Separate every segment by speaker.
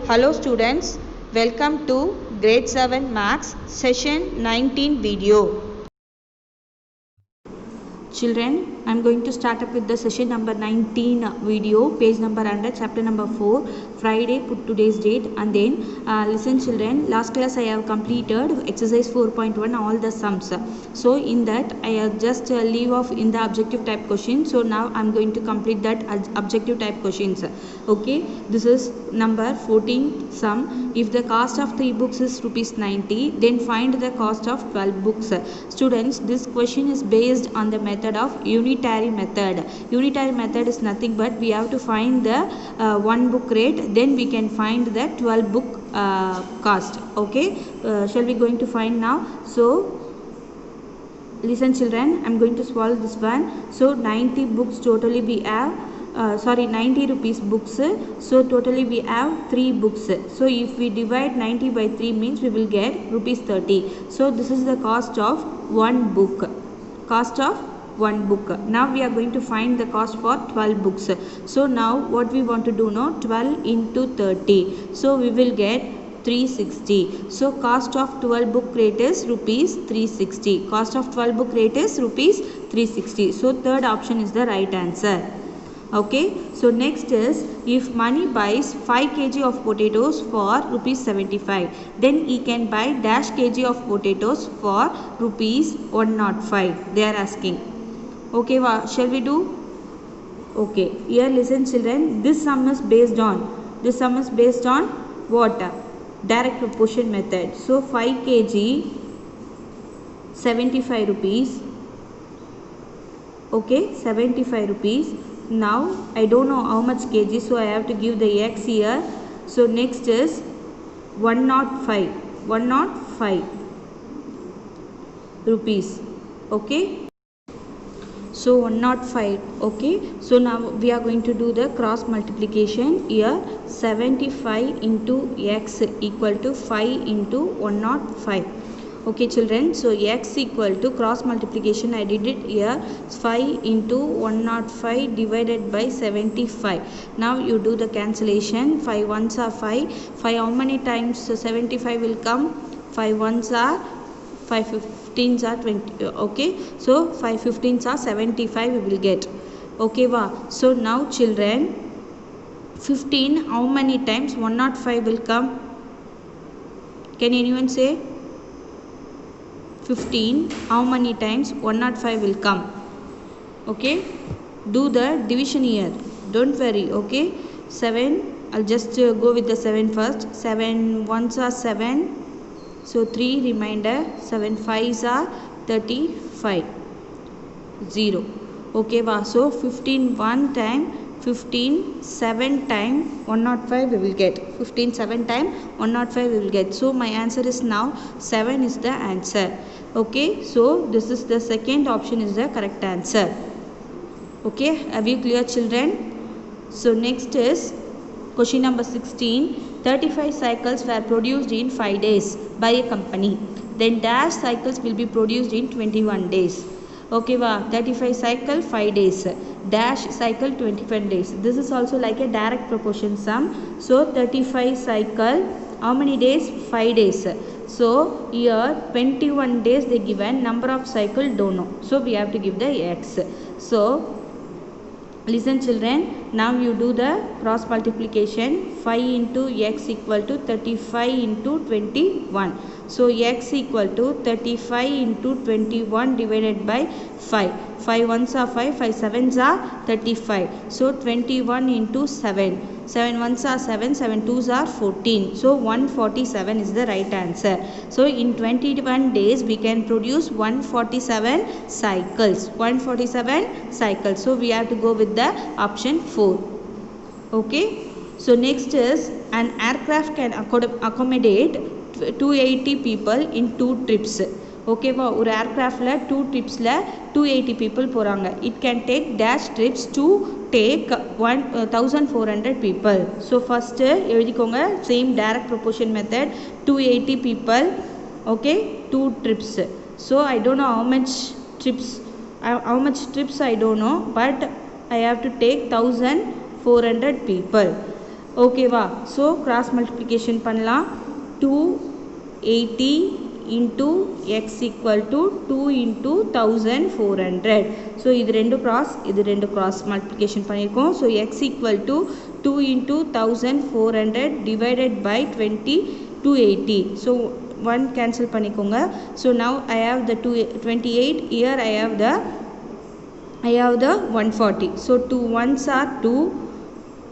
Speaker 1: Hello students, welcome to grade 7 maths session 19 video. Children, I am going to start up with the session number 19 video, page number 100, chapter number 4, Friday, put today's date, and then listen children, last class I have completed exercise 4.1 all the sums. So in that I have just leave off in the objective type question. So now I am going to complete that objective type questions. Okay, this is number 14 sum. If the cost of 3 books is rupees 90, then find the cost of 12 books. Students, this question is based on the method of unitary method. Unitary method is nothing but we have to find the one book rate, then we can find the 12 book cost. Okay, shall we going to find now? So listen children, I am going to solve this one. So 90 books totally we have 90 rupees books, so totally we have 3 books. So if we divide 90 by 3 means we will get rupees 30. So this is the cost of one book. Cost of one book. Now we are going to find the cost for 12 books. So now what we want to do now, 12 into 30. So we will get 360. So cost of 12 book rate is rupees 360. Cost of 12 book rate is rupees 360. So third option is the right answer. Okay, so next is, if Mani buys 5 kg of potatoes for rupees 75, then he can buy dash kg of potatoes for rupees 105. They are asking. Okay, shall we do? Okay, here listen children, this sum is based on what? Direct proportion method. So 5 kg 75 rupees. Okay, 75 rupees. Now I don't know how much kg, so I have to give the x here. So next is 105 rupees. Okay, so 105. Okay, so now we are going to do the cross multiplication. Here 75 into x equal to 5 into 105. Okay children, so x equal to cross multiplication I did it here, 5 into 105 divided by 75. Now you do the cancellation. 5 ones are 5. 5 how many times 75 will come? 5 ones are 5 15s are 20. Okay, so 5 15s are 75 we will get. Okay, so now children, 15 how many times 105 will come? Can anyone say? 15 how many times 105 will come? Okay, do the division here, don't worry. Okay, 7, I'll just go with the 7 first. 7 ones are 7, so 3 remainder. 7 5s are 35, 0. Okay, so 15 1 time, 15 7 time 105 we will get. 15 7 time 105 we will get. So my answer is now 7 is the answer. Okay, so this is the second option is the correct answer. Okay, have you clear children? So next is question number 16. 35 cycles were produced in 5 days by a company. Then dash cycles will be produced in 21 days. Okay, 35 cycle 5 days, dash cycle 21 days. This is also like a direct proportion sum. So 35 cycle how many days? 5 days. So here 21 days they given, number of cycle don't know, so we have to give the x. So listen children, now you do the cross multiplication. 5 into x equal to 35 into 21. So x equal to 35 into 21 divided by 5. 5 ones are 5, 5 sevens are 35. So 21 into 7. 7 ones are 7, 7 twos are 14. So 147 is the right answer. So in 21 days we can produce 147 cycles. 147 cycles. So we have to go with the option 4. Okay. So next is, an aircraft can accommodate 280 people in 2 trips. Okay, ஒரு ஏர்கிராஃப்டில் 2 ட்ரிப்ஸில் 280 people போகிறாங்க. It can take dash trips to take 1400 people. So first எழுதிக்கோங்க, same direct proportion method, 280 people. Okay, 2 trips. So I don't know how much trips I don't know, but I have to take 1400 people. ஓகேவா. So cross multiplication பண்ணலாம். 280 into x equal to 2 into 1400. So இது ரெண்டு cross multiplication பண்ணியிருக்கோம். So x equal to 2 into 1400 divided by 20 280. So 1 cancel பண்ணிக்கோங்க. So now I have the 28. Here I have the 140. So 2 1s are 2,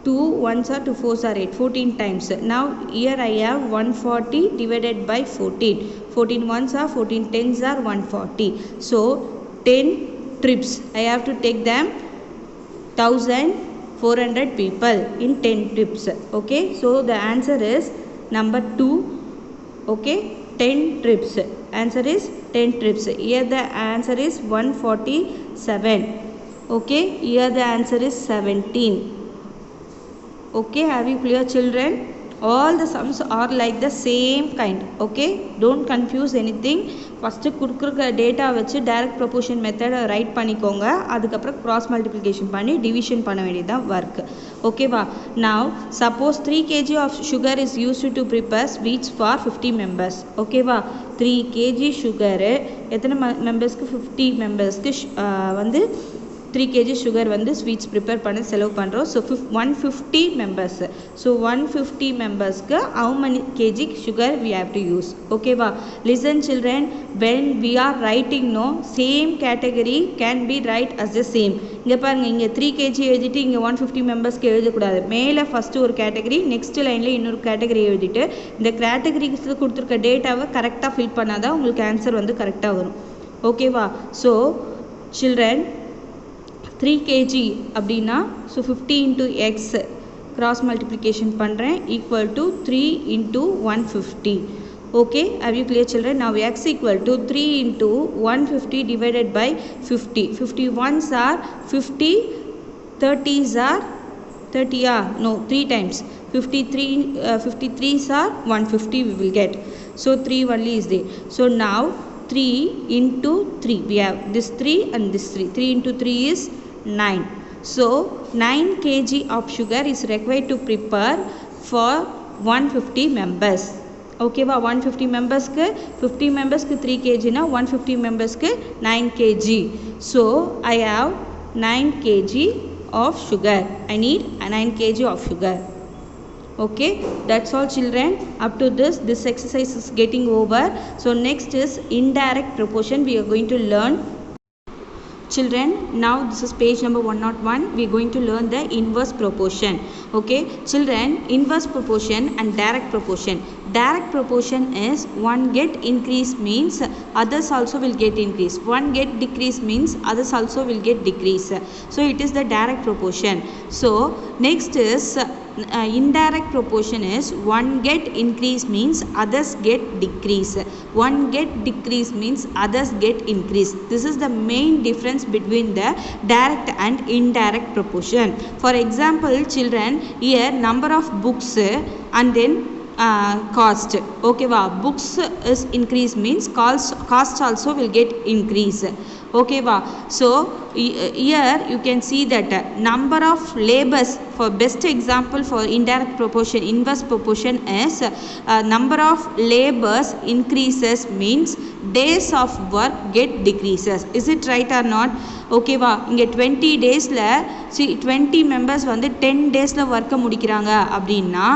Speaker 1: 2 1s are 2 4s are 8, 14 times. Now here I have 140 divided by 14. 14 1s are 14 10s are 140. So 10 trips. I have to take them 1400 people in 10 trips. Okay, so the answer is number 2. Okay, 10 trips. Answer is 10 trips. Here the answer is 147. Okay, here the answer is 17. Okay, have you clear children? All the sums are like the same kind. Okay, don't confuse anything. First கொடுக்குற data வச்சு direct proportion மெத்தடை right பண்ணிக்கோங்க. அதுக்கப்புறம் cross multiplication பண்ணி division பண்ண வேண்டியதுதான் work. ஓகேவா. Now suppose 3 kg of sugar is used to prepare sweets for 50 members. ஓகேவா. 3 kg சுகரு எத்தனை மெம்பர்ஸ்க்கு 50 மெம்பர்ஸ்க்கு வந்து 3 kg sugar வந்து ஸ்வீட்ஸ் ப்ரிப்பேர் பண்ண செலவு பண்ணுறோம். So 150 members. So 150 membersக்கு how many kg sugar we have to use. ஓகேவா. listen children, when we are writing no same category can be write as the same. இங்கே பாருங்கள், இங்கே 3 kg எழுதிட்டு இங்கே 150 membersக்கு எழுதக்கூடாது. மேலே ஃபஸ்ட்டு ஒரு கேட்டகரி, நெக்ஸ்ட் லைனில் இன்னொரு கேட்டகரி எழுதிட்டு இந்த கேட்டகரிக்கு கொடுத்துருக்க டேட்டாவை கரெக்டாக ஃபில் பண்ணாதான் உங்களுக்கு ஆன்சர் வந்து கரெக்டாக வரும். ஓகேவா. ஸோ children 3 kg அப்படின்னா so 50 into x cross multiplication பண்ணுறேன் equal to 3 into 150. Okay, have you clear children? Now x equal to 3 into 150 divided by 50. 51s are 50, 30s are 30, no 3 times 53s are 150 we will get. So 3 only is there. So now 3 into 3, we have this 3 and this 3. 3 into 3 is 9. So 9 kg of sugar is required to prepare for 150 members. Okay va. 150 members ku 50 members ku 3 kg na 150 members ku 9 kg. So I have 9 kg of sugar. I need 9 kg of sugar. Okay, that's all children. Up to this exercise is getting over. So next is indirect proportion we are going to learn. Children, now this is page number 101. We are going to learn the inverse proportion. Okay, children, inverse proportion and direct proportion. Direct proportion is one get increase means others also will get increase. One get decrease means others also will get decrease. So it is the direct proportion. So next is indirect proportion is one get increase means others get decrease. One get decrease means others get increase. This is the main difference between the direct and indirect proportion. For example, children, here number of books and then cost. Okay va. Books is increase means cost also will get increase. Okay va. So here you can see that number of labors, for best example for indirect proportion, inverse proportion is number of labors increases means days of work get decreases. Is it right or not? Okay va. இங்கே 20 daysல 20 members வந்து 10 daysல ஒர்க்கை முடிக்கிறாங்க அப்படின்னா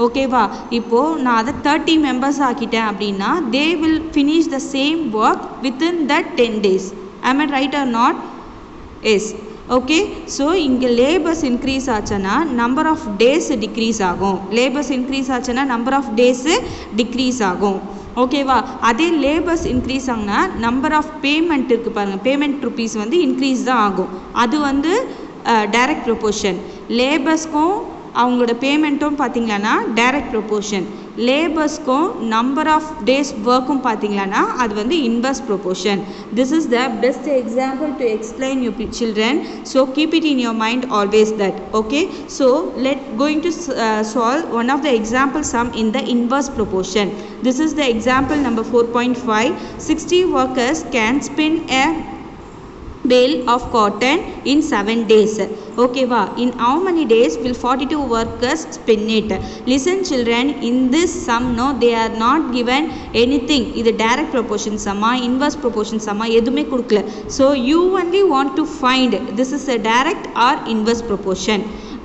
Speaker 1: ஓகேவா. இப்போது நான் அதை 30 members ஆக்கிட்டேன் அப்படின்னா they will finish the same work within that 10 days. Am I right or not? Yes. Okay, so இங்கே லேபர்ஸ் இன்க்ரீஸ் ஆச்சுன்னா நம்பர் ஆஃப் டேஸ் டிக்ரீஸ் ஆகும். லேபர்ஸ் இன்க்ரீஸ் ஆச்சுன்னா நம்பர் ஆஃப் டேஸு டிக்ரீஸ் ஆகும். ஓகேவா. அதே லேபர்ஸ் இன்க்ரீஸ் ஆகுனா number of payment இருக்குது பாருங்கள், பேமெண்ட் ருப்பீஸ் வந்து இன்க்ரீஸ் தான் ஆகும். அது வந்து டைரக்ட் ப்ரொபோர்ஷன். லேபர்ஸ்க்கும் அவங்களோட பேமெண்ட்டும் பார்த்தீங்களான்னா டைரக்ட் ப்ரொபோர்ஷன். லேபர்ஸ்க்கும் நம்பர் ஆஃப் டேஸ் ஒர்க்கும் பார்த்தீங்களான்னா அது வந்து inverse proportion. This is the best example to explain you children. So keep it in your mind always that. Okay, so let going to solve one of the example sum in the inverse proportion. This is the example number 4.5. 60 workers can spin a bale of cotton in 7 days. Okay va, in how many days will 42 workers spin it? Listen children, in this sum no, they are not given anything. Idu direct proportion sum inverse proportion sum edume kudukla. So you only want to find this is a direct or inverse proportion.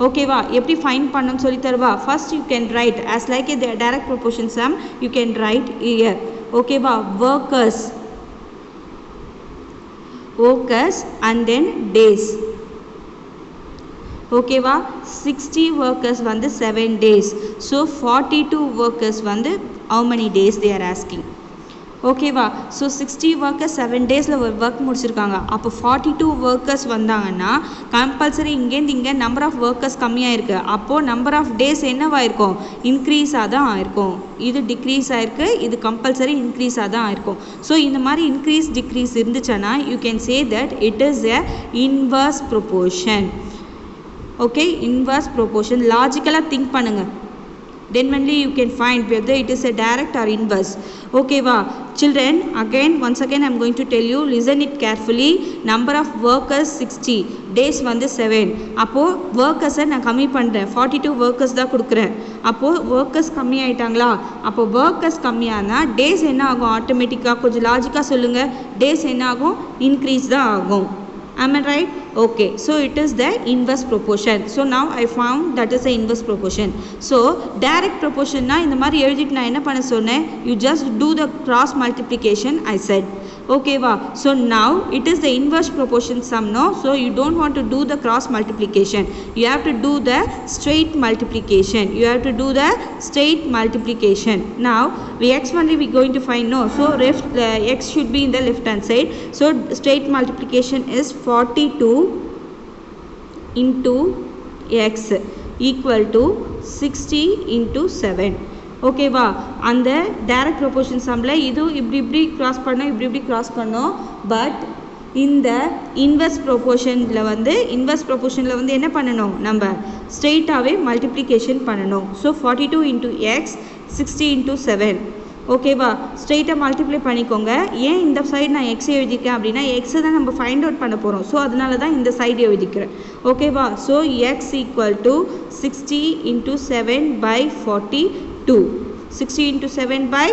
Speaker 1: Okay va, eppadi find pannum solli tharva. First you can write as like a direct proportion sum, you can write here. Okay va, workers and then days. Okay va, 60 workers வந்து 7 days. So 42 workers வந்து how many days they are asking. Okay va, so 60 workers 7 daysல work முடிச்சிருக்காங்க. அப்போ 42 workers வந்தாங்கன்னா compulsory இங்கேருந்து இங்கே number of workers கம்மியாக இருக்குது. அப்போது நம்பர் ஆஃப் டேஸ் என்னவாயிருக்கும்? இன்க்ரீஸாக தான் ஆயிருக்கும். இது டிக்ரீஸ் ஆயிருக்கு, இது கம்பல்சரி இன்க்ரீஸாக தான் ஆயிருக்கும். ஸோ இந்த மாதிரி இன்க்ரீஸ் டிக்ரீஸ் இருந்துச்சுன்னா you can say that it is a inverse proportion. Okay, inverse proportion லாஜிக்கலாக திங்க் பண்ணுங்கள். Then only you can find whether it is a direct or inverse. Okay va, children, once again I am going to tell you, listen it carefully. Number of workers 60, days வந்து 7. அப்போ workers நான் கம்மி பண்ணுறேன், 42 workers தான் கொடுக்குறேன். அப்போ workers கம்மி ஆயிட்டாங்களா? அப்போ workers கம்மியானா days என்ன ஆகும்? ஆட்டோமேட்டிக்காக கொஞ்சம் லாஜிக்காக சொல்லுங்கள், days என்ன ஆகும்? இன்க்ரீஸ் தான் ஆகும். Am I right? Okay, so it is the inverse proportion. So now I found that is the inverse proportion. So direct proportion na இந்த மாதிரி எழுதிட்டு நான் என்ன பண்ண சொன்னேன்? You just do the cross multiplication I said. Okay va, so now it is the inverse proportion sum no, so you don't want to do the cross multiplication, you have to do the straight multiplication. You have to do the straight multiplication. Now x only we going to find no, so x should be in the left hand side. So straight multiplication is 42 into x equal to 60 into 7. ஓகேவா, அந்த direct proportion சம்மில் இது இப்படி cross பண்ணோம், இப்படி cross பண்ணோம். But இந்த inverse ப்ரொபோர்ஷனில் வந்து என்ன பண்ணணும்? நம்ம ஸ்ட்ரெயிட்டாகவே மல்டிப்ளிகேஷன் பண்ணணும். So 42 into X 60 into 7. ஓகேவா, ஸ்ட்ரெயிட்டாக மல்டிப்ளை பண்ணிக்கோங்க. ஏன் இந்த சைடு நான் எக்ஸ் எழுதிக்கிறேன் அப்படின்னா எக்ஸை தான் நம்ம ஃபைண்ட் அவுட் பண்ண போகிறோம். ஸோ அதனால தான் இந்த சைடு எழுதிக்கிறேன். ஓகேவா, so X equal to 60 into 7 by 42. 60 into 7 by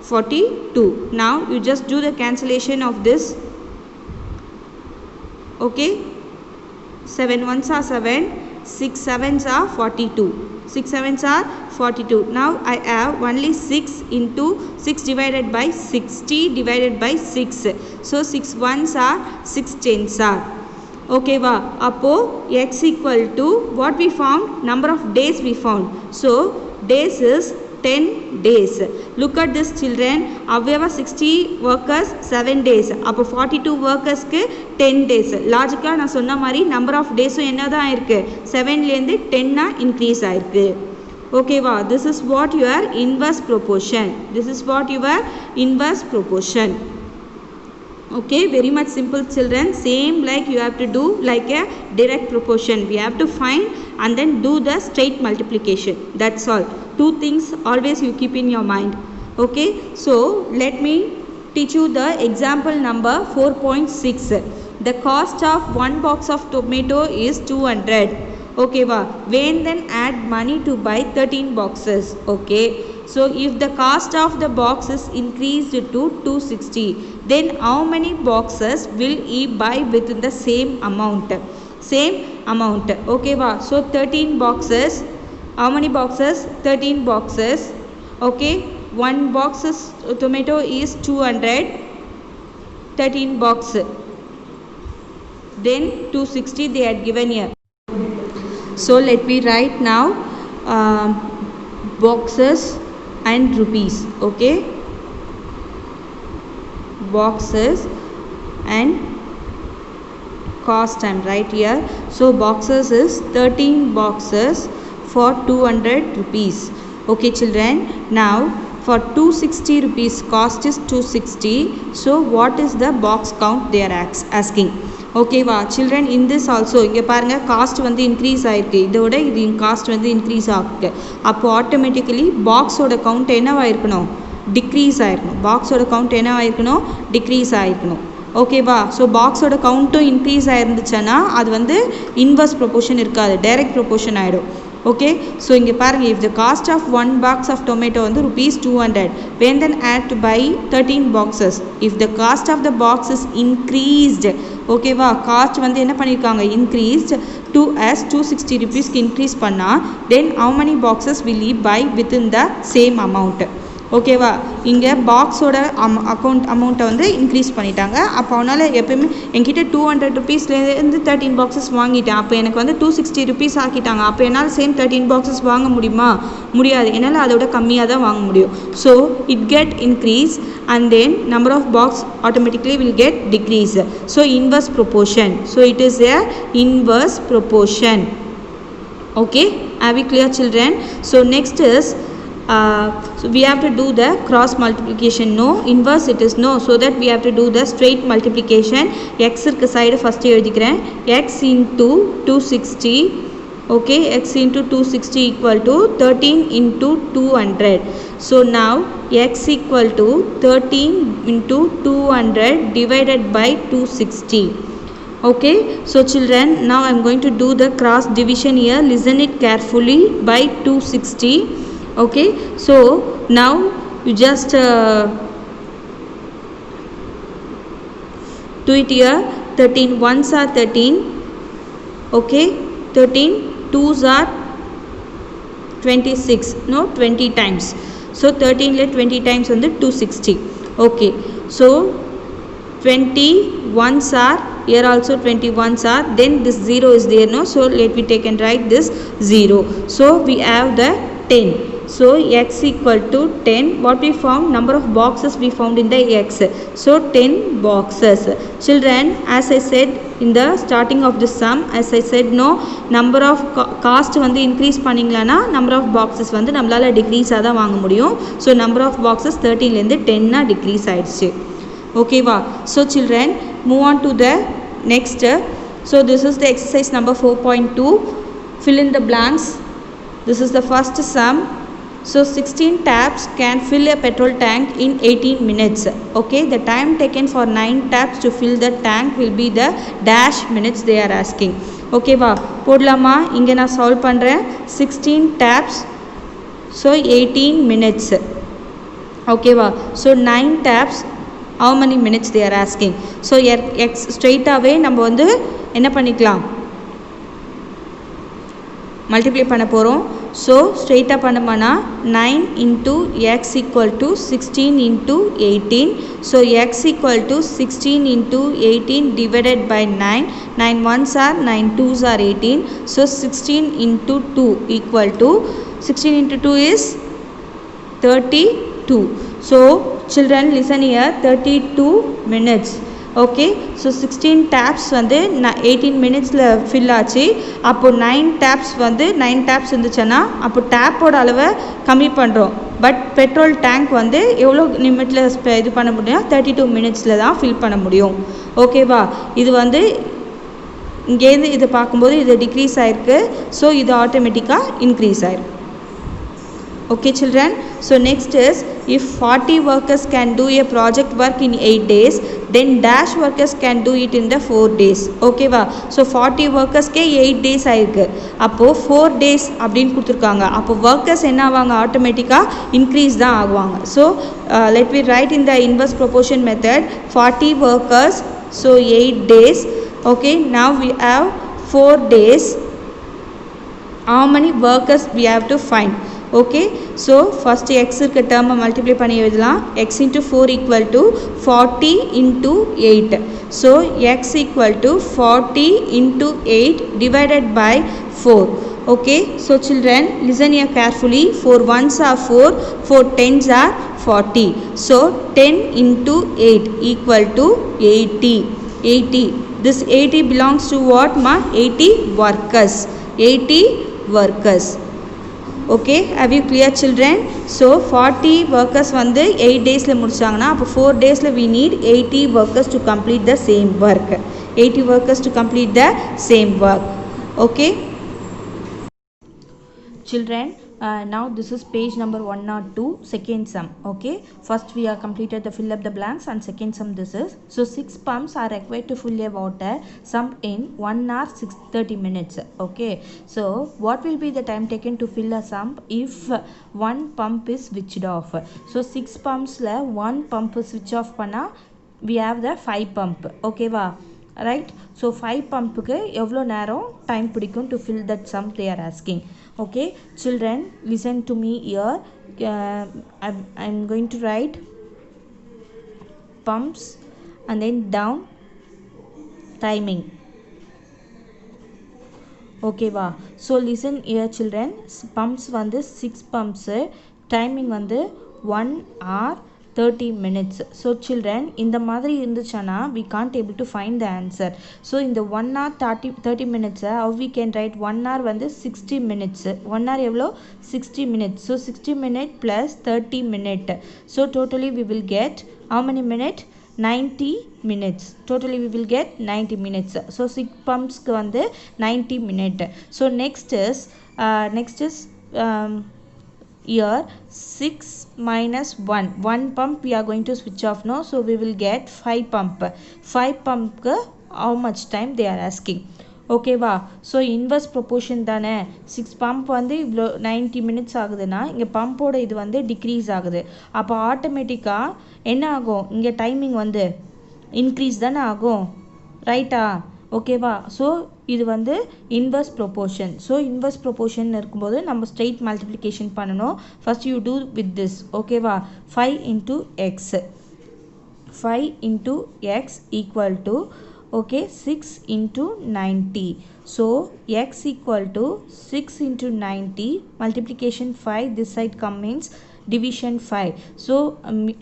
Speaker 1: 42. Now you just do the cancellation of this. Okay, 7 ones are 7, 6 sevens are 42. 6 sevens are 42. Now I have only 6 into 6 divided by 60 divided by 6. So 6 ones are 6 tens are. Okay va, appo x equal to what we found? Number of days we found. So days is 10 days. Look at this children, aveva 60 workers 7 days, appo 42 workers ku 10 days. Logically na sonna mari number of days enna da irukku 7 la irundhu 10 na increase aayirukku. Okay va, this is what your inverse proportion. This is what your inverse proportion. Okay, very much simple children, same like you have to do like a direct proportion. We have to find and then do the straight multiplication. That's all. Two things always you keep in your mind. Okay, so let me teach you the example number 4.6. The cost of one box of tomato is 200. Okay va, when then add money to buy 13 boxes. Okay, so if the cost of the box is increased to 260, then how many boxes will he buy within the same amount? Okay va, so 13 boxes. How many boxes? 13 boxes. Okay, one box is tomato is 200, 13 box, then 260 they had given here. So let me write now boxes and rupees. Okay, boxes and cost I am right here. So boxes is 13 boxes for 200 rupees. Okay children, now for 260 rupees cost is 260. So what is the box count they are asking? Okay va, children, in this also இங்கே பாருங்கள் cost வந்து increase ஆகிருக்கு, இதோட இது cost வந்து increase ஆகிருக்கு. அப்போ automatically பாக்ஸோட கவுண்ட் என்னவாயிருக்கணும்? டிக்ரீஸ் ஆகிருக்கணும். பாக்ஸோட கவுண்ட் என்னவாயிருக்கணும்? டிக்ரீஸ் ஆகிருக்கணும். ஓகேவா. ஸோ பாக்ஸோட கவுண்ட்டும் இன்க்ரீஸ் ஆயிருந்துச்சுன்னா அது வந்து இன்வர்ஸ் ப்ரொபோர்ஷன் இருக்காது, டைரக்ட் ப்ரொபோர்ஷன் ஆகிடும். ஓகே. ஸோ இங்கே பாருங்கள், if the cost of 1 box of tomato வந்து ₹200, when then add to buy 13 boxes. if the cost of the box is increased, ஓகேவா, காஸ்ட் வந்து என்ன பண்ணியிருக்காங்க, increased to as ₹260 இன்க்ரீஸ் பண்ணால் then how many boxes will he buy within the same amount. ஓகேவா. இங்கே பாக்ஸோட அமௌண்ட்டை வந்து இன்க்ரீஸ் பண்ணிட்டாங்க. அப்போ அவனால் எப்போயுமே என்கிட்ட ₹200 13 பாக்ஸஸ் வாங்கிட்டேன். அப்போ எனக்கு வந்து ₹260 ஆக்கிட்டாங்க. அப்போ என்னால் சேம் 13 பாக்ஸஸ் வாங்க முடியுமா, முடியாது. என்னால் அதோட கம்மியாக தான் வாங்க முடியும். So it get increase and then number of box automatically will get decrease. So inverse proportion. So it is a inverse proportion. Okay, are we clear children? So next is so we have to do the cross multiplication. No, inverse it is no, so that we have to do the straight multiplication. X irukku side first எழுதிக்கிறேன், x into 260. okay, x into 260 equal to 13 into 200. so now x equal to 13 into 200 divided by 260. okay, so children, now I am going to do the cross division here. Listen it carefully. by 260. okay, so now you just do it here. 13 ones are 13. okay, 13 twos are 26. no, 20 times. so 13 let 20 times on the 260. okay, so 20 ones are here, also 20 ones are, then this 0 is there. no, so let me take and write this 0. so we have the 10. so x equal to 10. what we found, number of boxes we found in the x. so 10 boxes. children, as I said in the starting of the sum, as I said, no, number of cost வந்து increase பண்ணிங்களானா number of boxes வந்து நம்மளால decrease ஆ தான் வாங்க முடியும். so number of boxes 13 லேருந்து 10 decrease ஆயிடுச்சு. okay வா. so children, move on to the next. so this is the exercise number 4.2. fill in the blanks. this is the first sum. so 16 taps can fill a petrol tank in 18 minutes. okay, the time taken for 9 taps to fill the tank will be the dash minutes they are asking. okay வா, போடலாமா. இங்கே நான் solve பண்ணுறேன். 16 taps, so 18 minutes. okay வா. so 9 taps, how many minutes they are asking. so x straight away நம்ம வந்து என்ன பண்ணிக்கலாம், மல்டிப்ளை பண்ண போகிறோம். ஸோ ஸ்ட்ரெயிட்டாக பண்ணோம்னா 9 into x equal to 16 into 18. So x equal to 16 into 18 divided by 9. 9 ones are 9 twos are 18. So 16 into 2 equal to 16 into 2 is 32. So children listen here, 32 minutes. okay, so 16 taps வந்து 18 minutesல fill ஆச்சு. அப்போ 9 taps வந்து 9 taps இருந்துச்சுன்னா அப்போ டேப்போட அளவை கம்மி பண்ணுறோம். But petrol tank வந்து எவ்வளோ நிமிட்டில் இது பண்ண முடியும்னா 32 minutesல தான் ஃபில் பண்ண முடியும். ஓகேவா. இது வந்து இங்கேருந்து இது பார்க்கும்போது இது டிக்ரீஸ் ஆகிருக்கு. ஸோ இது ஆட்டோமேட்டிக்காக இன்க்ரீஸ் ஆகிருக்கு. okay children, so next is if 40 workers can do a project work in 8 days, then dash workers can do it in the 4 days. okay வா. so 40 workers ke 8 days ஆயிருக்கு. அப்போ 4 days அப்படின்னு கொடுத்துருக்காங்க. அப்போ workers என்ன ஆவாங்க, ஆட்டோமேட்டிக்காக இன்க்ரீஸ் தான் ஆகுவாங்க. so let me write in the inverse proportion method. 40 workers, so 8 days. okay, now we have 4 days. how many workers we have to find. okay, so first x இருக்க term multiply பண்ணி எழுதலாம். x into 4 equal to 40 into 8. so x equal to 40 into 8 divided by 4. okay, so children listen here carefully. 4 ones are 4, 4 tens are 40. so 10 into 8 equal to 80. 80. this 80 belongs to what ma? 80 workers. 80 workers. okay, have you clear children? so 40 workers வந்து 8 daysல முடிச்சாங்கன்னா அப்போ 4 daysல we need 80 workers to complete the same work. 80 workers to complete the same work. okay children, Now this is page number 102, second sum. Okay, first we are completed the fill up the blanks, and second sum this is. So 6 pumps are required to fill a water sump in 1 hour 30 minutes. Okay, so what will be the time taken to fill a sump if one pump is switched off? So 6 pumps la one pump switch off panna we have the 5 pump. Okay va, right? So 5 pump ku evlo நேரம் time பிடிக்கும் to fill that sump they are asking. Okay, children, listen to me here. I'm going to write pumps and then down timing. Okay va, so listen here children. Pumps வந்து 6 pumps, timing வந்து 1 hour 30 minutes. So children, இந்த மாதிரி இருந்துச்சுன்னா we can't able to find the answer. So in the 1 hour 30 minutes, how we can write 1 hour வந்து 60 minutes. 1 hour எவ்வளோ 60 minutes. So 60 minute plus 30 minute. So totally we will get how many minute? 90 minutes. Totally we will get 90 minutes. So 6 pumps க்கு வந்து 90 minute. So next is here 6 minus 1 pump we are going to switch off now. So we will get 5 pump how much time they are asking. Okay va, so inverse proportion தானே 6 pump வந்து இவ்வளோ 90 minutes ஆகுதுன்னா இங்கே பம்போட இது வந்து degrees ஆகுது. அப்போ ஆட்டோமேட்டிக்காக என்ன ஆகும், இங்கே டைமிங் வந்து இன்க்ரீஸ் தானே ஆகும், ரைட்டா? ஓகேவா? ஸோ இது வந்து inverse proportion. So inverse proportion இருக்கும்போது நம்ம ஸ்ட்ரெயிட் மல்டிப்ளிகேஷன் பண்ணணும். First you do with this. ஓகேவா? 5 into x, 5 into x equal to okay 6 into 90. So x equal to 6 into 90 multiplication 5, this side comes division 5. So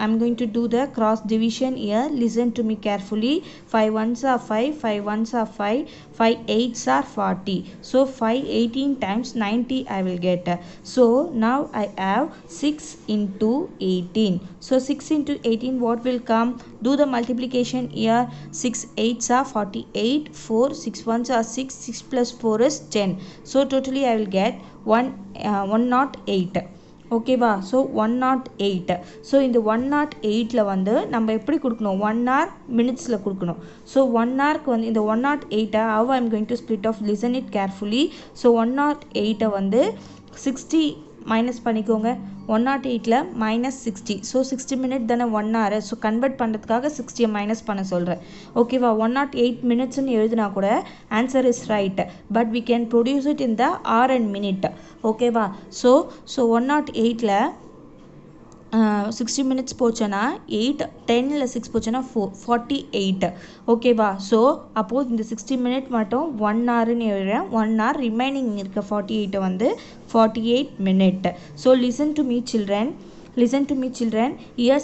Speaker 1: I'm going to do the cross division here. Listen to me carefully. 5 ones are 5, 5 ones are 5, 5 eights are 40. So 5 18 times 90 I will get. So now I have 6 into 18. So 6 into 18 what will come? Do the multiplication here. 6 eights are 48, 4 6 ones are 6, 6 plus 4 is 10. So totally I will get 108. ஓகேவா? So 108. So இந்த 108ல் வந்து நம்ம எப்படி கொடுக்கணும், 1 hour மினிட்ஸில் கொடுக்கணும். So 1 hourக்கு வந்து இந்த 108 how I am going to split off, listen it carefully. So 108 வந்து 60 மைனஸ் பண்ணிக்கோங்க. 108ல் மைனஸ் 60. ஸோ 60 மினிட் தானே 1 hour. ஸோ கன்வெர்ட் பண்ணுறதுக்காக 60 மைனஸ் பண்ண சொல்கிறேன். ஓகேவா? 108 மினிட்ஸ்ன்னு எழுதினா கூட answer is right, but we can produce it in the hour and minute. ஓகேவா? ஸோ 108ல் 60 மினிட்ஸ் போச்சுன்னா 8, 10ல் 6 போச்சுன்னா 48. ஓகேவா? ஸோ அப்போது இந்த 60 மினிட் மட்டும் 1 hourன்னு எழுதுறேன். 1 hour ரிமைனிங் இருக்க 48 வந்து 48 minute. So listen to me children, listen to me children. Year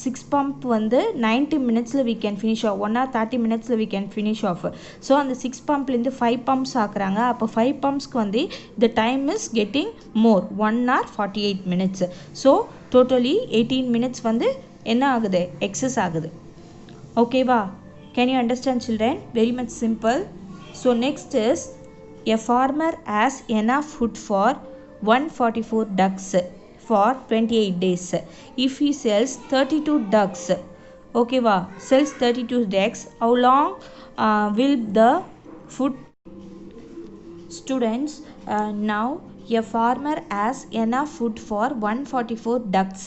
Speaker 1: 6 pump வந்து 90 மினிட்ஸில் we can finish off. 1 hour 30 மினிட்ஸில் we can finish off. So அந்த 6 பம்ப்லேருந்து 5 பம்ப்ஸ் ஆக்குறாங்க. அப்போ 5 பம்ப்ஸ்க்கு வந்து the time is getting more, 1 hour 48 minutes. So totally 18 minutes வந்து என்ன ஆகுது, excess ஆகுது. ஓகேவா? Can you understand children? Very much simple. So next is a farmer has enough food for 144 ducks for 28 days. If he sells 32 ducks, okay va, sells 32 ducks, how long will the food? Students, now a farmer has enough food for 144 ducks.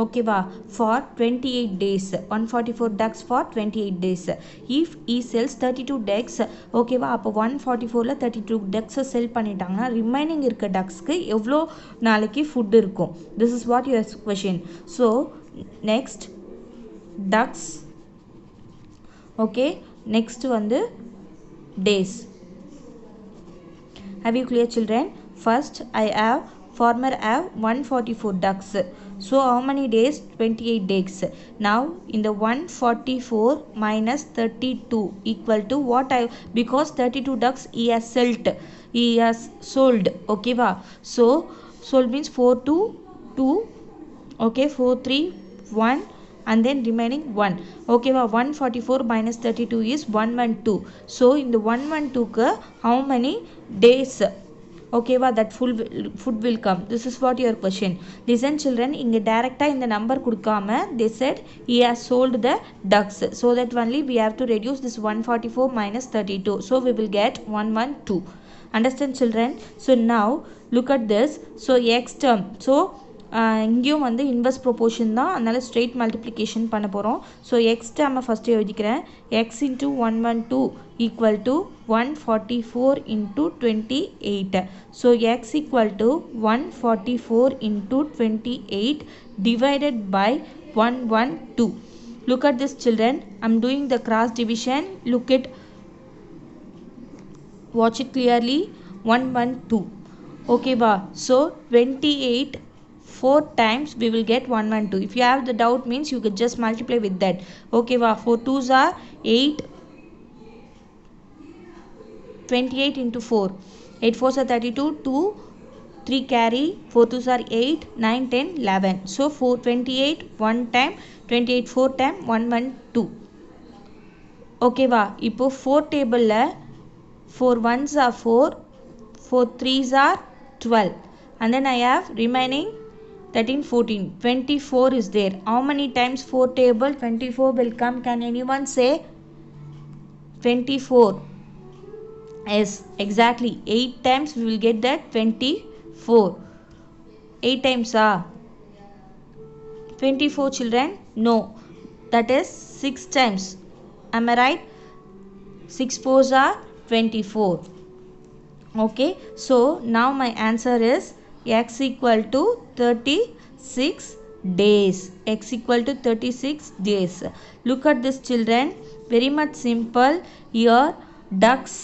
Speaker 1: Okay va, for 28 days. 144 ducks for 28 days. If he sells 32 ducks, okay va, அப்போ 144ல 32 ducks செல் பண்ணிட்டாங்கன்னா remaining இருக்க டக்ஸ்க்கு எவ்வளோ நாளைக்கு food இருக்கும்? This is what your question. So next ducks. Okay, next வந்து days. Have you clear children? First I have farmer have 144 ducks. So how many days? 28 days. Now in the 144 minus 32 equal to what because 32 ducks he has sold. Okay va? So sold means 4 to 2. Okay, 4 3 1 and then remaining 1. Okay va? 144 minus 32 is 112. So in the 112 how many days? okay va, that food will come. This is what your question. Listen children, inga direct in the number kudukama they said he has sold the ducks, so that only we have to reduce this 144 minus 32, so we will get 112. Understand children? So now look at this. So x term, so இங்கேயும் வந்து inverse proportion தான், அதனால் straight multiplication பண்ண போகிறோம். So X டேர்மை first எழுதிக்கிறேன். X into 112 equal to 144 into 28. So X equal to 144 into 28 divided by 112. Look at this children, I'm doing the cross division. Look it, watch it clearly. 112, okay ba. So 28 4 times we will get 112. If you have the doubt means you could just multiply with that, okay va. 4 2s are 8, 28 into 4, 8 4s are 32, 2 3 carry, 4 2s are 8, 9 10 11. So 4 28 1 time, 28 4 time 112, okay va. இப்போ 4 table la 4 1s are 4, 4 3s are 12, and then I have remaining 13 14, 24 is there. How many times 4 table 24 will come? Can anyone say? 24. Yes, exactly 8 times we will get that 24. 8 times 24 children? No, that is 6 times. Am I right? 6 4s are 24. Okay, so now my answer is x equal to 36 days. X equal to 36 days. Look at this children, very much simple. Here ducks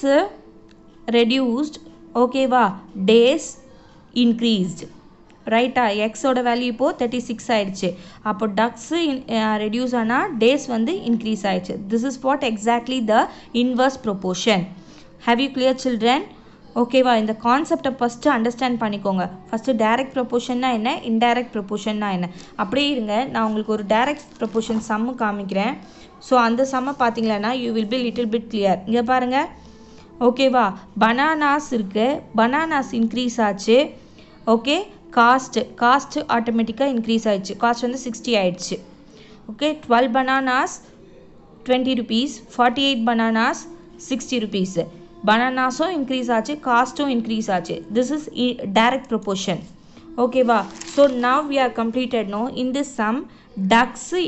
Speaker 1: reduced, okay va, days increased, right? X oda value இப்போ 36 ஆயிடுச்சு. அப்போ ducks reduce ஆனா days வந்து increase ஆயிடுச்சு. This is what exactly the inverse proportion. Have you clear children? ஓகேவா, இந்த கான்செப்டை first understand பண்ணிக்கோங்க. ஃபஸ்ட்டு டைரக்ட் ப்ரொபோர்ஷன்னா என்ன, இன்டைரக்ட் ப்ரொபோர்ஷன்னா என்ன. அப்படியே இருங்க, நான் உங்களுக்கு ஒரு டைரக்ட் ப்ரொபோர்ஷன் சம்மு காமிக்கிறேன். ஸோ அந்த சம்மை பார்த்தீங்களன்னா you will be little bit clear. இங்கே பாருங்கள், ஓகேவா, பனானாஸ் இருக்குது, பனானாஸ் இன்க்ரீஸ் ஆச்சு. ஓகே, காஸ்ட் ஆட்டோமேட்டிக்காக இன்க்ரீஸ் ஆகிடுச்சு. காஸ்ட் வந்து 60 ஆகிடுச்சு. Okay, 12 bananas 20 rupees, 48 bananas 60 rupees. பனானாஸும் இன்க்ரீஸ் ஆச்சு, காஸ்ட்டும் இன்க்ரீஸ் ஆச்சு. This is direct proportion. ஓகேவா. So now we are completed. No in this sum டக்ஸு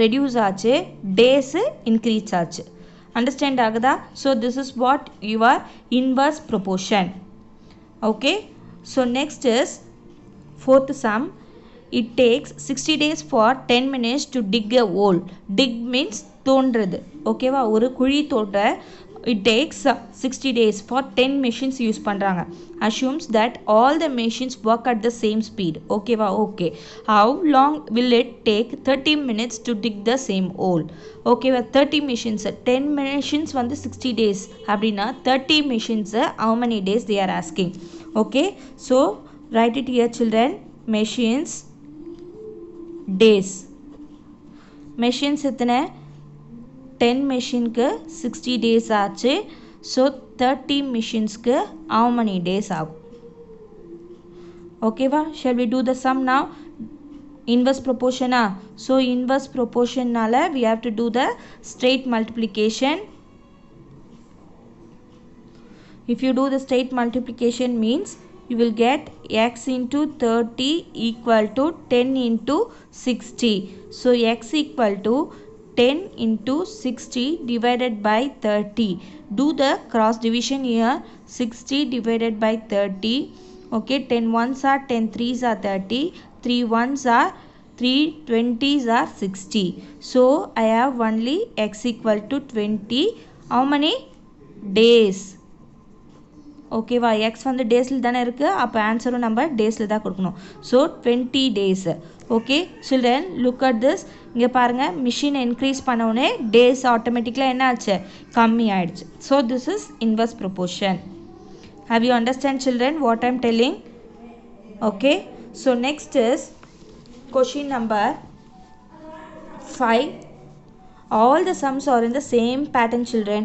Speaker 1: ரெடியூஸ் ஆச்சு, டேஸு இன்க்ரீஸ் ஆச்சு. அண்டர்ஸ்டாண்ட் ஆகுதா? So this is what your inverse proportion. Okay, so next is fourth sum. It takes 60 days for 10 minutes to dig a hole. Dig means தோன்றது. ஓகேவா, ஒரு குழி தோன்ற. It takes 60 days for 10 machines use பண்ணுறாங்க. Assumes that all the machines work at the same speed. ஓகேவா, okay. How long will it take 30 minutes to dig the same hole? ஓகேவா, 30 machines, 10 machines வந்து 60 days அப்படின்னா 30 machines how many days they are asking. Okay, so write it here children. Machines, days. Machines எத்தனை? 10 மெஷின்க்கு 60 days ஆச்சு. So 30 மெஷின்ஸ்க்கு how many days ஆகும்? ஓகேவா, shall we do the sum now? Inverse proportion. So inverse proportionனால we have to do the straight multiplication. If you do the straight multiplication means you will get x into 30 equal to 10 into 60. So x equal to 10 into 60 divided by 30. Do the cross division here. 60 divided by 30. Okay, 10 ones are 10 threes are 30. 3 ones are 3 20s are 60. So I have only x equal to 20. How many days? ஓகேவா, X வந்து டேஸில் தானே இருக்குது, அப்போ ஆன்சரும் நம்ம டேஸில் தான் கொடுக்கணும். So 20 days. Okay children, look at this. இங்கே பாருங்கள், மிஷினை இன்க்ரீஸ் பண்ணவுடனே டேஸ் ஆட்டோமேட்டிக்கலாக என்ன ஆச்சு, கம்மி ஆயிடுச்சு. So this is inverse proportion. Have you understand children what I'm telling? Okay, so next is question number 5. All the sums are in the same pattern children.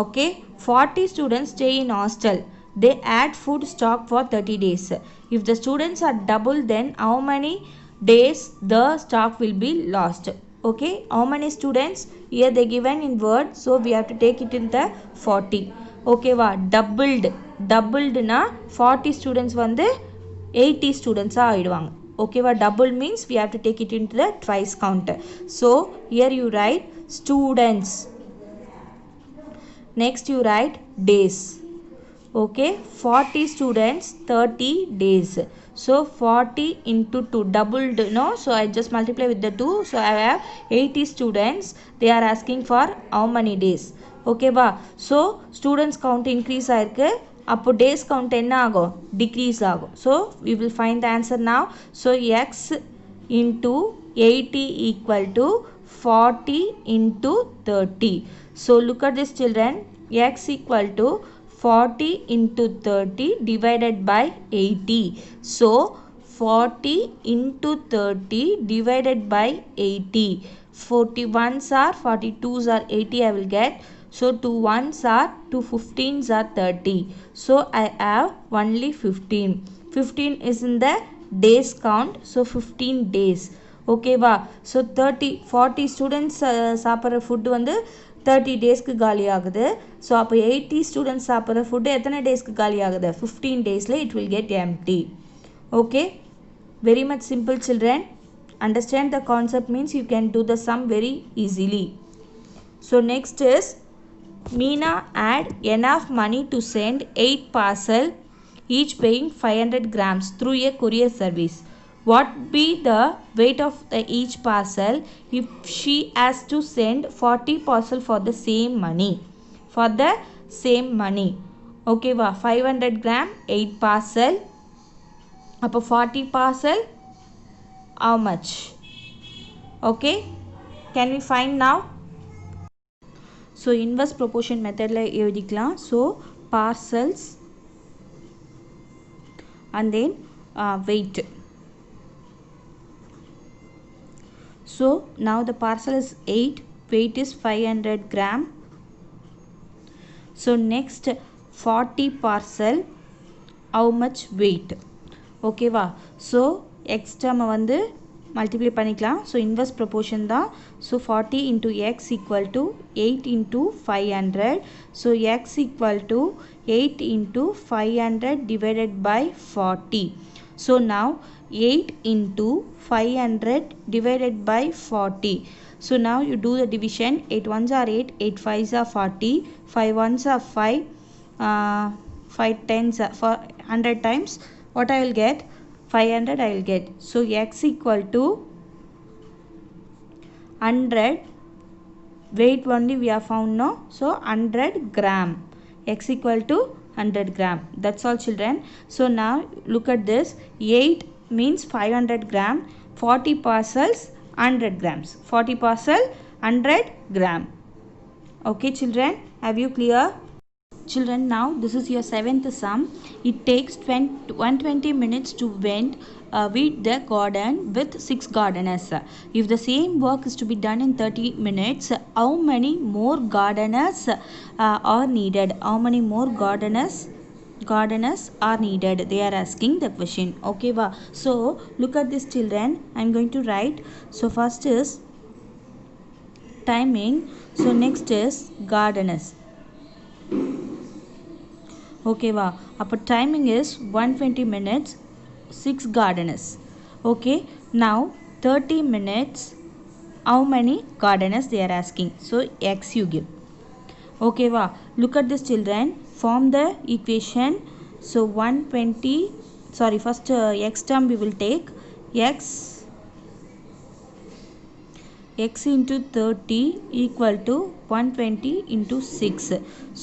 Speaker 1: Okay, 40 students stay in hostel. they add food stock for 30 days. If the students are double, then how many days the stock will be lost? Okay, how many students? Here they given in word, so we have to take it in the 40. Okay va, doubled na 40 students வந்து 80 students ஆயிடுவாங்க. Okay va, double means we have to take it into the twice count. So here you write students, next you write days. Okay, 40 students 30 days, so 40 into 2 doubled, no, so I just multiply with the 2, so I have 80 students. They are asking for how many days? Okay ba, so students count increase ஆயிருக்கு, அப்போ days count என்ன ஆகும்? Decrease ஆகும். So we will find the answer now. So x into 80 equal to 40 into 30. So look at this children, x equal to 40 into 30 divided by 80. So 40 into 30 divided by 80. 41s are 42s are 80 I will get. So 2 1s are 2 15s are 30. So I have only 15. 15 is in the days count. So 15 days. Okay va. So 40 students சாப்பிட்ற food வந்து 30 டேஸ்க்கு காலி ஆகுது. So அப்போ 80 students சாப்பிட்ற food எத்தனை டேஸ்க்கு காலி ஆகுது? 15 டேஸில் it will get empty. Okay, very much simple children. Understand the concept means you can do the sum very easily. So next is Meena had enough money to send 8 parcel, each paying 500 grams through a courier service. What be the weight of each parcel if she has to send 40 parcel for the same money? For the same money. Okay va, 500 gram 8 parcel. அப்போ 40 parcel how much? Okay, can we find now? So inverse proportion method la எழுதிக்கலாம். So parcels and then weight. So now the parcel is 8, weight is 500 gram. So next 40 parcel, how much weight? Okay va, so x term வந்து multiply பண்ணிக்கலாம். So inverse proportion தான். So 40 into x equal to 8 into 500. So x equal to 8 into 500 divided by 40. So now 8 into 500 divided by 40. So now you do the division. 8 1s are 8, 8 5s are 40, 5 1s are 5, 5 10s are 100 times. What I will get? 500 I will get. So x equal to 100. Weight only we have found, no? So 100 gram. X equal to 100 gram. That's all children. So now look at this. 8 means 500 gram. 40 parcels 100 grams. 40 parcel 100 gram. Okay children, have you clear? Children, now this is your 7th sum. It takes 120 minutes to weed the garden with 6 gardeners. If the same work is to be done in 30 minutes, how many more gardeners are needed? How many more gardeners are needed? They are asking the question. Okay va. So look at this children. I am going to write. So first is timing. So next is gardeners. Okay va, அப்போ timing is 120 minutes, 6 gardeners. Okay, now 30 minutes, how many gardeners they are asking? So x you give. Okay va, look at this children, form the equation. So 120, sorry, first x term we will take. X into 30 equal to 120 into 6.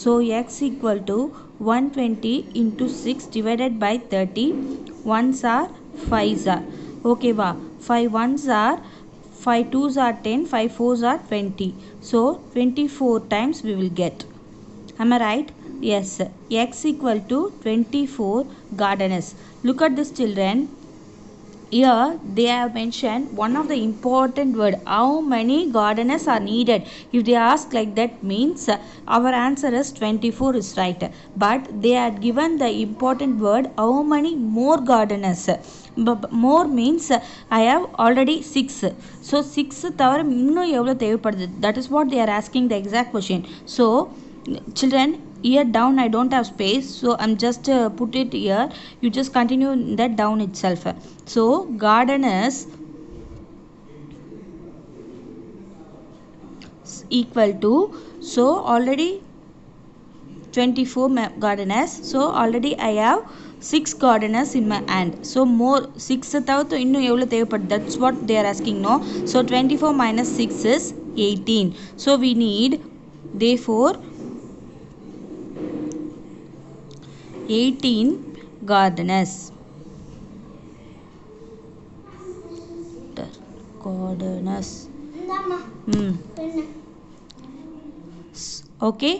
Speaker 1: So x equal to 120 into 6 divided by 30. 1s are 5s are. Okay va, 5 1s are 5 2s are 10, 5 4s are 20. So 24 times we will get. Am I right? Yes. X equal to 24 gardeners. Look at this children. here they have mentioned one of the important word, how many gardeners are needed. If they ask like that means our answer is 24 is right, but they had given the important word how many more gardeners. More means I have already 6, so 6 தவிர இன்னும் எவ்வளோ தேவைப்படுது, that is what they are asking the exact question. So children, here down I don't have space, so I'm just put it here, you just continue that down itself. So gardeners equal to, so already 24 gardeners, so already I have 6 gardeners in my hand, so more 6 தவிர்த்து இன்னும் எவ்வளோ தேவைப்படுது, that's what they are asking, no? So 24 minus 6 is 18, so we need therefore 18 gardeners. Okay,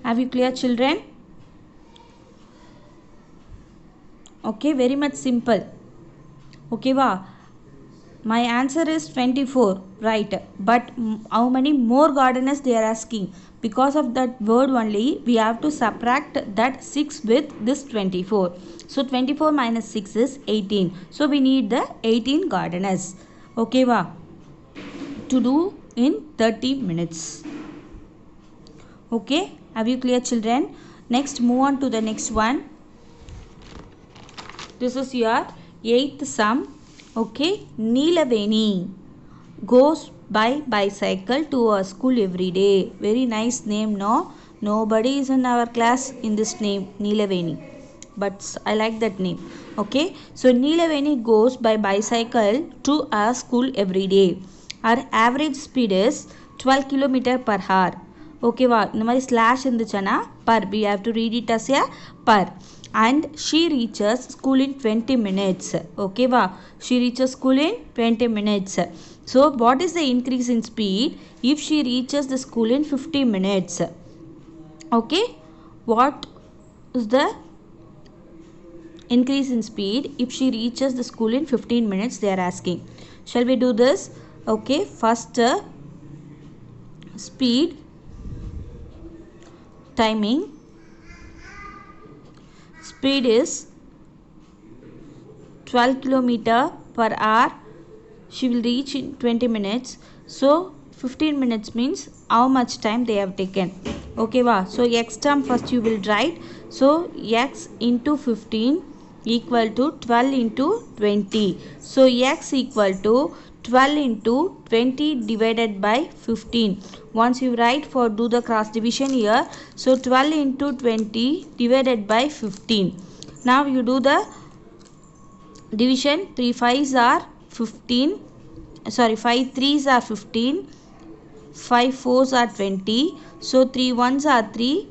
Speaker 1: have you clear children? Okay, very much simple. Okay va, my answer is 24 right, but how many more gardeners they are asking, because of that word only we have to subtract that 6 with this 24, so 24 minus 6 is 18, so we need the 18 gardeners. Okay va, to do in 30 minutes. Okay, have you clear children? Next move on to the next one. This is your 8th sum. Okay, Neelaveni goes by bicycle to our school every day. Very nice name, no? Nobody is in our class in this name, Neelaveni, but I like that name. Okay, so Neelaveni goes by bicycle to our school every day. Our average speed is 12 km per hour. Okay va, இந்த மாதிரி slash இருந்துச்சுன்னா per, we have to read it as a per, and she reaches school in 20 minutes. Okay va, she reaches school in 20 minutes. So what is the increase in speed if she reaches the school in 50 minutes? Okay, what is the increase in speed if she reaches the school in 15 minutes, they are asking. Shall we do this? Okay, first speed timing, speed is 12 km per hour, she will reach in 20 minutes, so 15 minutes means how much time they have taken. Okay va, so x term first you will write, so x into 15 equal to 12 into 20, so x equal to 12 into 20 divided by 15. Once you write for do the cross division here, so 12 into 20 divided by 15. Now you do the division, 3 5s are 15, sorry 5 3s are 15, 5 4s are 20, so 3 1s are 3,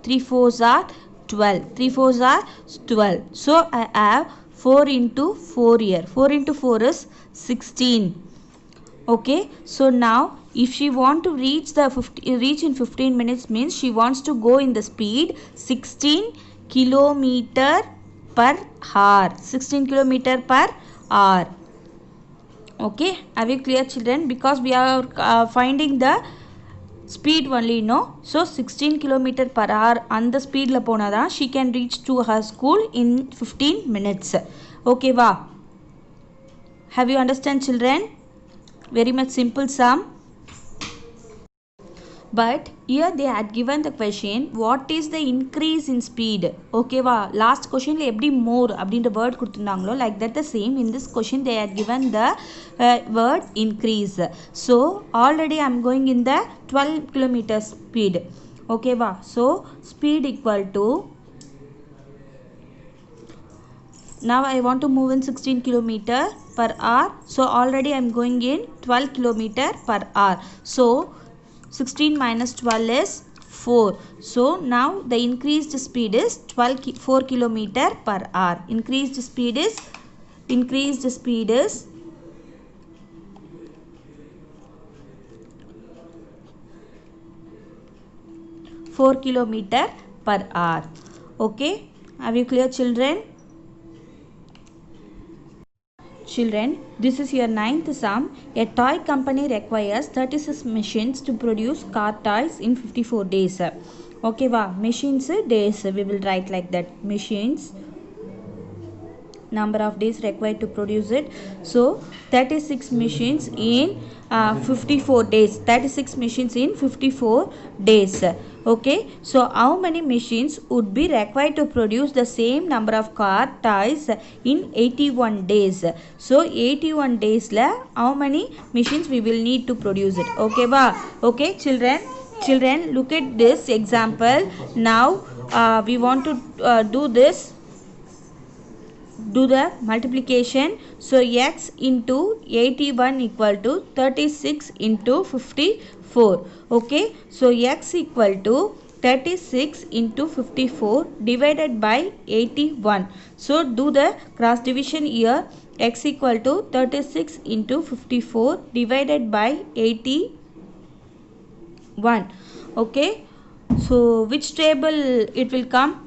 Speaker 1: 3 4s are 12, 3 4s are 12, so I have 4 into 4 here, 4 into 4 is 16. Okay, so now if she want to reach the reach in 15 minutes means she wants to go in the speed 16 kilometer per hour, 16 kilometer per hour. Okay, have you clear children? Because we are finding the speed only, no? So 16 kilometer per hour and the speed la ponada she can reach to her school in 15 minutes. Okay va, have you understand children? Very much simple sum. But here they had given the question, what is the increase in speed? Okay va, last question la eppadi more அப்படின்ற word கொடுத்திருந்தாங்களோ, like that the same in this question they had given the word increase. So already I am going in the 12 kilometer speed. Okay va, so speed equal to, now I want to move in 16 kilometer per hour, so already I am going in 12 kilometer per hour, so 16 minus 12 is 4, so now the increased speed is 4 kilometer per hour. Increased speed is 4 kilometer per hour. Okay, have you clear children? Children, this is your 9th sum. A toy company requires 36 machines to produce car toys in 54 days. Okay, wow. Machines days. We will write like that. Machines number of days required to produce it. So 36 machines in 54 days. 36 machines in 54 days. Okay, so how many machines would be required to produce the same number of car toys in 81 days? So 81 days la how many machines we will need to produce it? Okay ba? Okay, children, look at this example. Now we want to do the multiplication. So x into 81 equal to 36 into 54. Okay, so x equal to 36 into 54 divided by 81. So do the cross division here. X equal to 36 into 54 divided by 81. Okay, so which table it will come?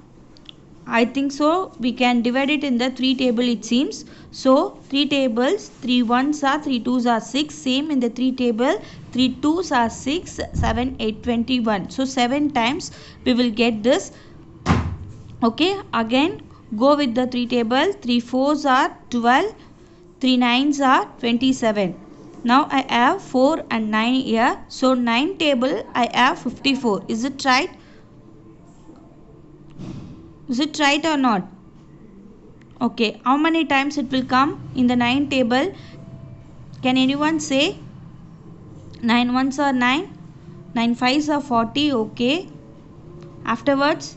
Speaker 1: I think so we can divide it in the 3 table, it seems. So 3 tables, 3 1s are 3 2s are 6. Same in the 3 table, 3 2s are 6, 7 8 21. So 7 times we will get this. Okay, again go with the 3 table, 3 4s are 12, 3 9s are 27. Now I have 4 and 9 here. So 9 table I have 54. Is it right? Is it right or not? Okay, how many times it will come in the 9 table? Can anyone say? 9 1s are 9, 9 5s are 40. Okay, afterwards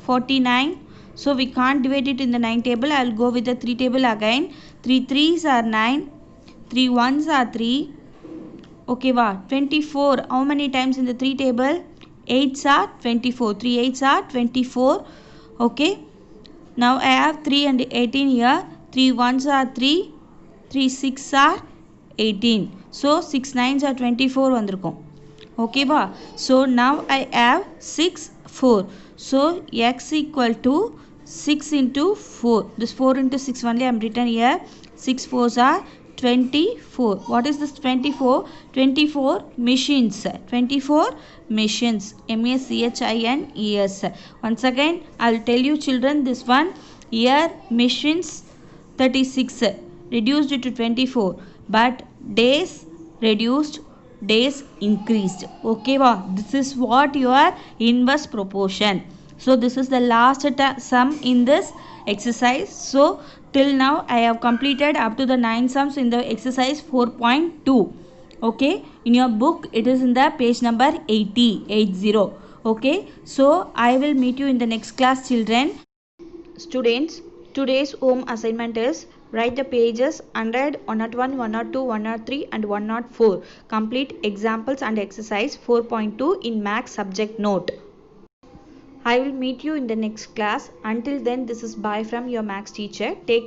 Speaker 1: 49. So we can't divide it in the 9 table. I will go with the 3 table again. 3 3s are 9, 3 1s are 3. Okay, wow. 24. How many times in the 3 table? 8s are 24. 3 8s are 24. Okay, now I have 3 and 18 here. 3 1s are 3, 3 6 are 18. So 6 9s are 24 vandirukom. Okay ba? So now I have 6 4. So x equal to 6 into 4. This 4 into 6 only I am written here. 6 4s are 24. What is this 24? 24 machines. 24 machines. machines. Once again I will tell you children this one. Here machines 36 reduced to 24, but days reduced, days increased. Okay, wow. This is what your inverse proportion. So this is the last sum in this exercise. So till now I have completed up to the 9 sums in the exercise 4.2. Okay, in your book it is in the page number 80. Okay, so I will meet you in the next class, children. Students, today's home assignment is write the pages 100, 101, 102, 103 and 104. Complete examples and exercise 4.2 in Maths subject note. I will meet you in the next class. Until then, this is bye from your Maths teacher. Take